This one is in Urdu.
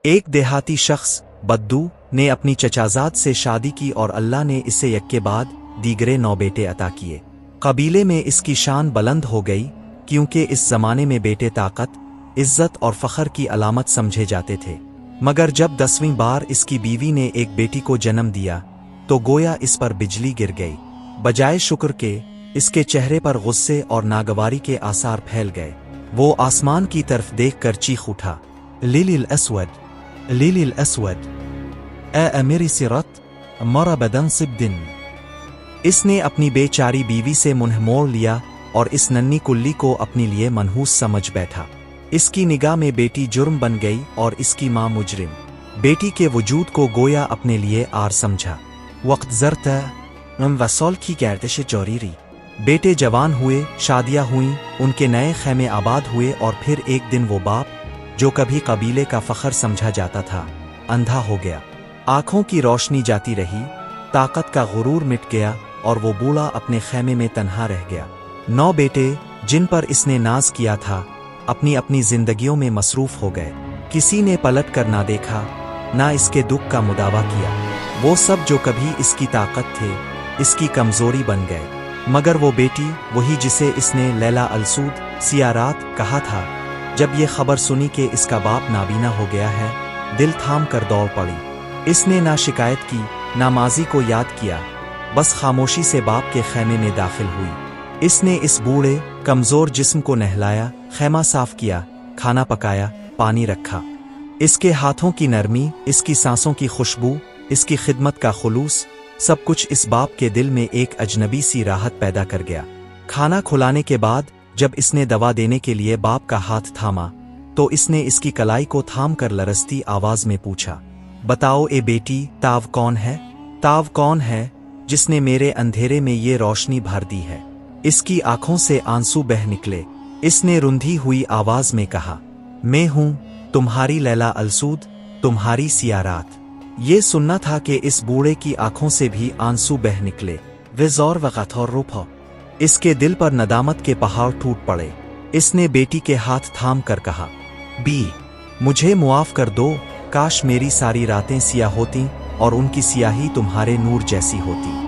ایک دیہاتی شخص بدو نے اپنی چچازاد سے شادی کی اور اللہ نے اسے یک کے بعد دیگرے 9 بیٹے عطا کیے۔ قبیلے میں اس کی شان بلند ہو گئی کیونکہ اس زمانے میں بیٹے طاقت، عزت اور فخر کی علامت سمجھے جاتے تھے۔ مگر جب 10ویں بار اس کی بیوی نے ایک بیٹی کو جنم دیا تو گویا اس پر بجلی گر گئی۔ بجائے شکر کے اس کے چہرے پر غصے اور ناگواری کے آثار پھیل گئے۔ وہ آسمان کی طرف دیکھ کر چیخ اٹھا، لیلی الاسود، لیلی الاسود، اے میری سرت مرا بدن سب دن۔ اس نے اپنی بے چاری بیوی سے منہ موڑ لیا اور اس ننھی کلی کو اپنے لیے منحوس سمجھ بیٹھا۔ اس کی نگاہ میں بیٹی جرم بن گئی اور اس کی ماں مجرم۔ بیٹی کے وجود کو گویا اپنے لیے آر سمجھا۔ وقت زرتا وصول کی گردش جاری ری۔ بیٹے جوان ہوئے، شادیاں ہوئیں، ان کے نئے خیمے آباد ہوئے اور پھر ایک دن وہ باپ جو کبھی قبیلے کا فخر سمجھا جاتا تھا اندھا ہو گیا۔ آنکھوں کی روشنی جاتی رہی، طاقت کا غرور مٹ گیا اور وہ بوڑھا اپنے خیمے میں تنہا رہ گیا۔ 9 بیٹے جن پر اس نے ناز کیا تھا اپنی اپنی زندگیوں میں مصروف ہو گئے۔ کسی نے پلٹ کر نہ دیکھا، نہ اس کے دکھ کا مداوع کیا۔ وہ سب جو کبھی اس کی طاقت تھے اس کی کمزوری بن گئے۔ مگر وہ بیٹی، وہی جسے اس نے لیلا السود سیاہ رات کہا تھا، جب یہ خبر سنی کہ اس کا باپ نابینا ہو گیا ہے، دل تھام کر دوڑ پڑی۔ اس نے نہ شکایت کی، نہ ماضی کو یاد کیا، بس خاموشی سے باپ کے خیمے میں داخل ہوئی۔ اس نے اس بوڑھے کمزور جسم کو نہلایا، خیمہ صاف کیا، کھانا پکایا، پانی رکھا۔ اس کے ہاتھوں کی نرمی، اس کی سانسوں کی خوشبو، اس کی خدمت کا خلوص، سب کچھ اس باپ کے دل میں ایک اجنبی سی راحت پیدا کر گیا۔ کھانا کھلانے کے بعد جب اس نے دوا دینے کے لیے باپ کا ہاتھ تھاما تو اس نے اس کی کلائی کو تھام کر لرزتی آواز میں پوچھا، بتاؤ اے بیٹی، تاو کون ہے؟ تاو کون ہے جس نے میرے اندھیرے میں یہ روشنی بھر دی ہے؟ اس کی آنکھوں سے آنسو بہہ نکلے۔ اس نے رندھی ہوئی آواز میں کہا، میں ہوں تمہاری لیلا السود، تمہاری سیاہ رات۔ یہ سننا تھا کہ اس بوڑھے کی آنکھوں سے بھی آنسو بہہ نکلے۔ وزور وقتور روپا، اس کے دل پر ندامت کے پہاڑ ٹوٹ پڑے۔ اس نے بیٹی کے ہاتھ تھام کر کہا، بی مجھے معاف کر دو، کاش میری ساری راتیں سیاہ ہوتیں اور ان کی سیاہی تمہارے نور جیسی ہوتی۔